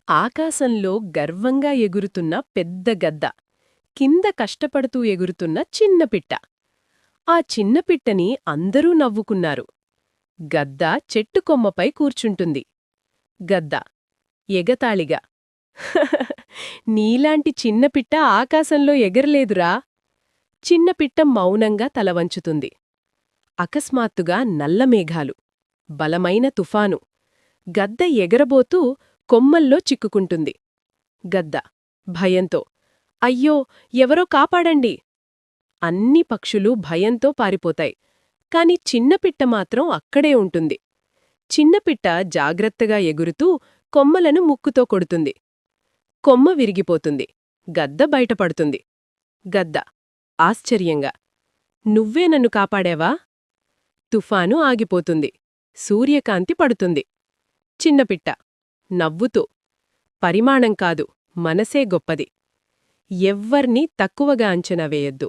ఆకాశంలో గర్వంగా ఎగురుతున్న పెద్ద గద్ద, కింద కష్టపడుతూ ఎగురుతున్న చిన్న పిట్ట. ఆ చిన్న పిట్టని అందరూ నవ్వుకున్నారు. గద్ద చెట్టు కొమ్మపై కూర్చుంటుంది. గద్ద ఎగతాళిగా, నీలాంటి చిన్న పిట్ట ఆకాశంలో ఎగరలేదురా. చిన్న పిట్ట మౌనంగా తలవంచుతుంది. అకస్మాత్తుగా నల్లమేఘాలు, బలమైన తుఫాను. గద్ద ఎగరబోతూ కొమ్మల్లో చిక్కుకుంటుంది. గద్ద భయంతో, అయ్యో, ఎవరో కాపాడండి! అన్ని పక్షులు భయంతో పారిపోతాయి. కాని చిన్నపిట్ట మాత్రం అక్కడే ఉంటుంది. చిన్నపిట్ట జాగ్రత్తగా ఎగురుతూ కొమ్మలను ముక్కుతో కొడుతుంది. కొమ్మ విరిగిపోతుంది. గద్ద బయటపడుతుంది. గద్ద ఆశ్చర్యంగా, నువ్వే నన్ను కాపాడావా? తుఫాను ఆగిపోతుంది. సూర్యకాంతి పడుతుంది. చిన్నపిట్ట నవ్వుతూ, పరిమాణం కాదు, మనసే గొప్పది. ఎవ్వర్నీ తక్కువగా అంచనా వేయొద్దు.